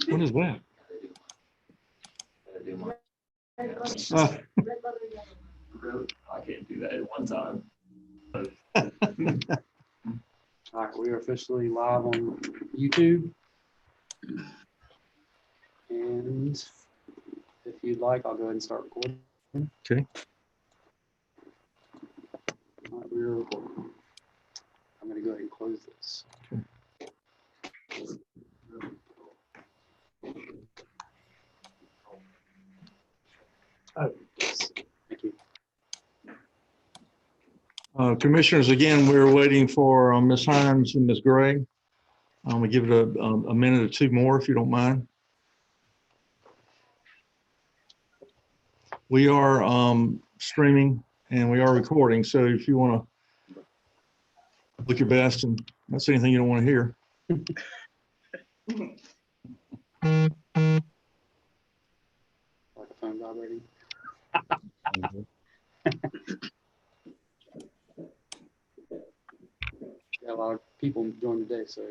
What is that? I can't do that at one time. All right, we are officially live on YouTube. And if you'd like, I'll go ahead and start recording. Okay. All right, we're recording. I'm going to go ahead and close this. Oh, yes. Thank you. Commissioners, again, we're waiting for Ms. Hines and Ms. Gray. We give it a minute or two more, if you don't mind. We are streaming and we are recording, so if you want to look your best and not say anything you don't want to hear. Like a phone vibrating. Got a lot of people join today, so.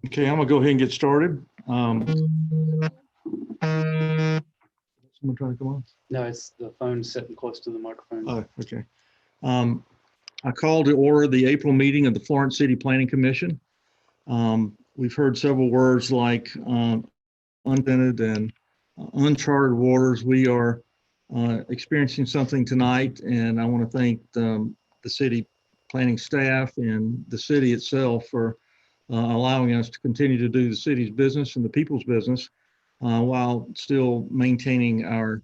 Okay, I'm gonna go ahead and get started. Someone trying to come on? No, it's the phone sitting close to the microphone. Oh, okay. I call to order the April meeting of the Florence City Planning Commission. We've heard several words like unvented and uncharted waters. We are experiencing something tonight, and I want to thank the city planning staff and the city itself for allowing us to continue to do the city's business and the people's business while still maintaining our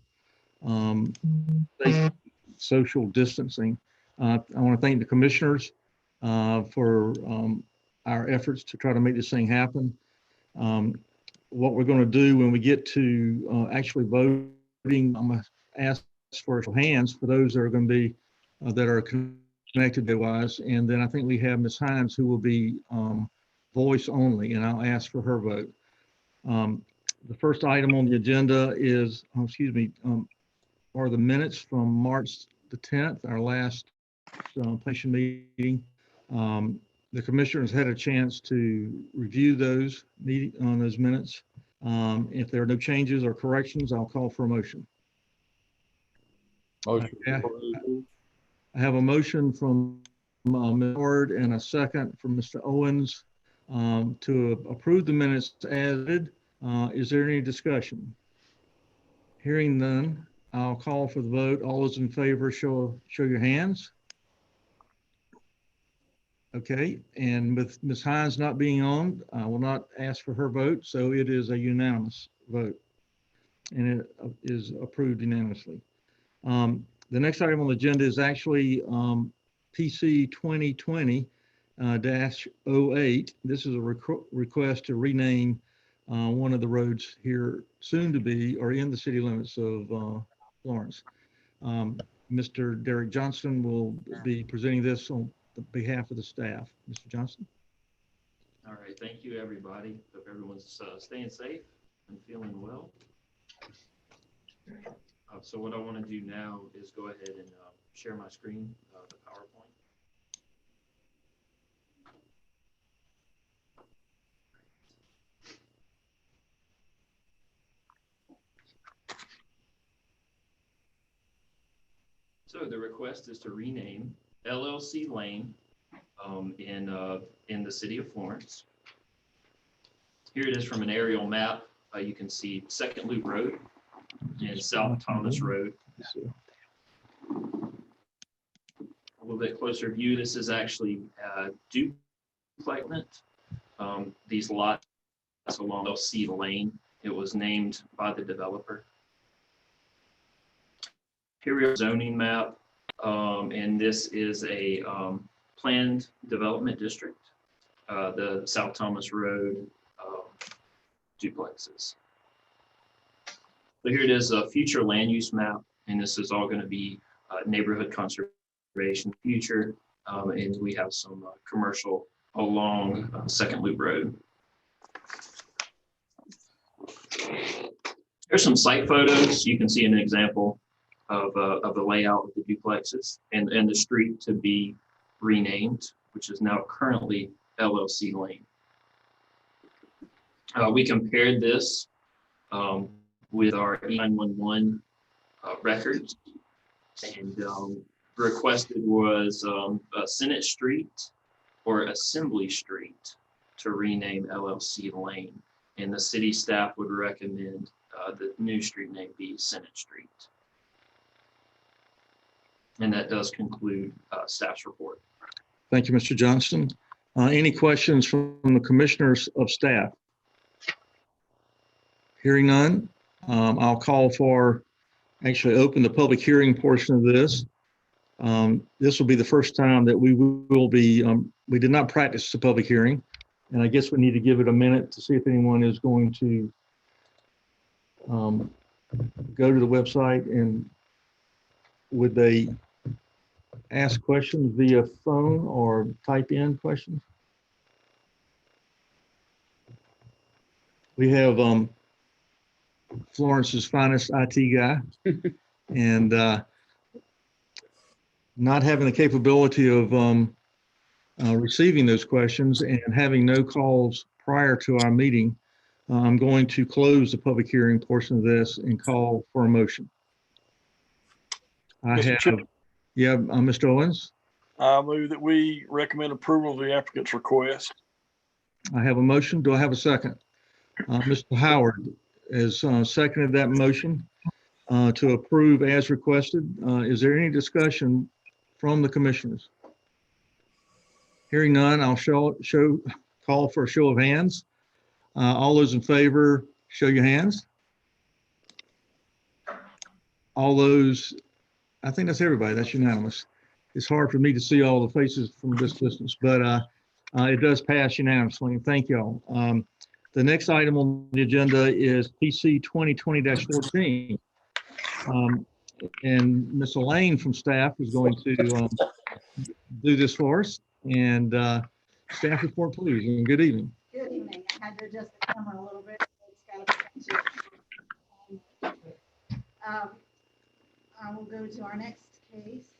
safe social distancing. I want to thank the commissioners for our efforts to try to make this thing happen. What we're going to do when we get to actually voting, I'm going to ask for hands for those that are going to be that are connected otherwise, and then I think we have Ms. Hines who will be voice only, and I'll ask for her vote. The first item on the agenda is, are the minutes from March the 10th, our last planning meeting. The commissioners had a chance to review those minutes. If there are no changes or corrections, I'll call for a motion. Motion. I have a motion from Ms. Ward and a second from Mr. Owens to approve the minutes as added. Is there any discussion? Hearing none, I'll call for the vote. All those in favor, show your hands. Okay, and with Ms. Hines not being on, I will not ask for her vote, so it is a unanimous vote, and it is approved unanimously. The next item on the agenda is actually PC 2020-08. This is a request to rename one of the roads here soon to be or in the city limits of Florence. Mr. Derek Johnson will be presenting this on behalf of the staff. Mr. Johnson. All right, thank you, everybody. Hope everyone's staying safe and feeling well. So what I want to do now is go ahead and share my screen, the PowerPoint. So the request is to rename LLC Lane in the city of Florence. Here it is from an aerial map. You can see Second Loop Road and South Thomas Road. A little bit closer view. This is actually duplicate. These lots along LLC Lane. It was named by the developer. Here we have a zoning map, and this is a planned development district. the South Thomas Road duplexes. So here it is, a future land use map, and this is all going to be neighborhood conservation future, and we have some commercial along Second Loop Road. Here's some site photos. You can see an example of the layout of the duplexes and the street to be renamed, which is now currently LLC Lane. We compared this with our E911 records, and requested was a Senate Street or Assembly Street to rename LLC Lane, and the city staff would recommend the new street name be Senate Street. And that does conclude staff's report. Thank you, Mr. Johnston. Any questions from the commissioners of staff? Hearing none, I'll call for, actually open the public hearing portion of this. This will be the first time that we will be, we did not practice the public hearing, and I guess we need to give it a minute to see if anyone is going to go to the website, and would they ask questions via phone or type in questions? We have Florence's finest IT guy, and not having the capability of receiving those questions and having no calls prior to our meeting, I'm going to close the public hearing portion of this and call for a motion. I have, Mr. Owens. I move that we recommend approval of the applicant's request. I have a motion. Do I have a second? Mr. Howard has seconded that motion to approve as requested. Is there any discussion from the commissioners? Hearing none, I'll call for a show of hands. All those in favor, show your hands. All those, I think that's everybody. That's unanimous. It's hard for me to see all the faces from this distance, but it does pass unanimously. Thank you all. The next item on the agenda is PC 2020-14. And Ms. Elaine from staff is going to do this for us. And staff report, please, and good evening. Good evening. I had to adjust the camera a little bit. It's got a I will go to our next case.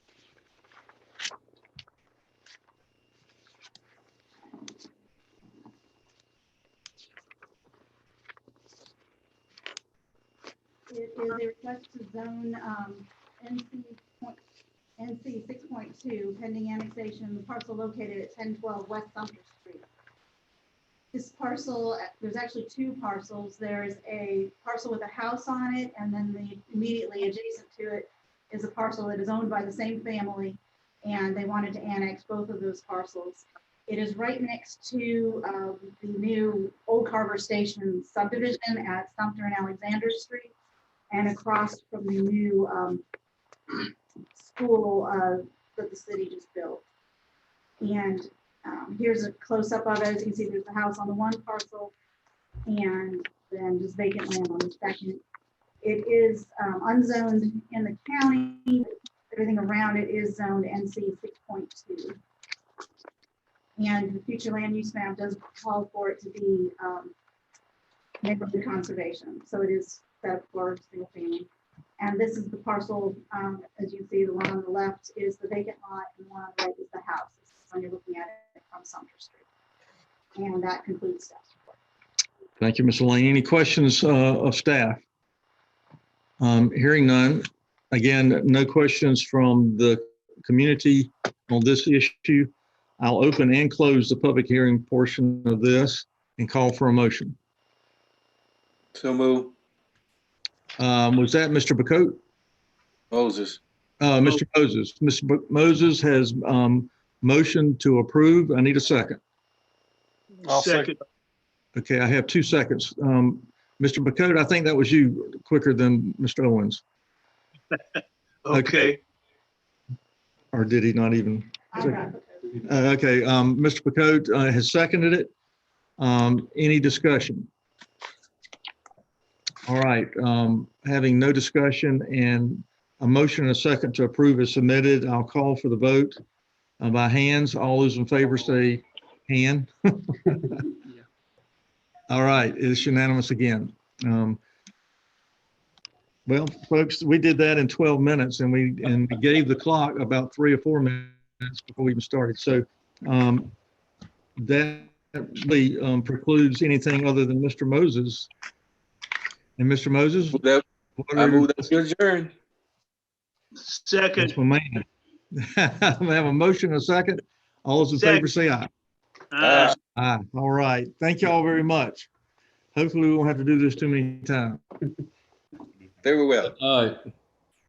It is a request to zone NC 6.2 pending annexation, the parcel located at 1012 West Sumter Street. This parcel, there's actually two parcels. There's a parcel with a house on it, and then immediately adjacent to it is a parcel that is owned by the same family, and they wanted to annex both of those parcels. It is right next to the new Old Carver Station subdivision at Sumter and Alexander Street, and across from the new school that the city just built. And here's a close-up of it. As you can see, there's the house on the one parcel and then just vacant land on the second. It is unzoned in the county. Everything around it is zoned NC 6.2. And the future land use map does call for it to be neighborhood conservation. So it is set up for single family. And this is the parcel, as you see, the one on the left is the vacant lot, and the one on the right is the house. This is when you're looking at it from Sumter Street. And that concludes staff's report. Thank you, Ms. Lane. Any questions of staff? Hearing none. Again, no questions from the community on this issue. I'll open and close the public hearing portion of this and call for a motion. So move. Was that Mr. Bacote? Moses. Mr. Moses. Mr. Moses has motioned to approve. I need a second. I'll second. Okay, I have 2 seconds. Mr. Bacote, I think that was you quicker than Mr. Owens. Okay. Or did he not even? I got it. Okay, Mr. Picote has seconded it. Any discussion? All right, having no discussion and a motion and a second to approve is submitted, I'll call for the vote by hands. All those in favor say hand. All right, it's unanimous again. Well, folks, we did that in 12 minutes and we gave the clock about 3 or 4 minutes before we even started. So that really precludes anything other than Mr. Moses. And Mr. Moses, That- what I are move that you adjourn. Second. that's my man. We have a motion and a second. All those in favor say aye. Aye. Aye. All right. Thank you all very much. Hopefully we won't have to do this too many times. Very well. All right.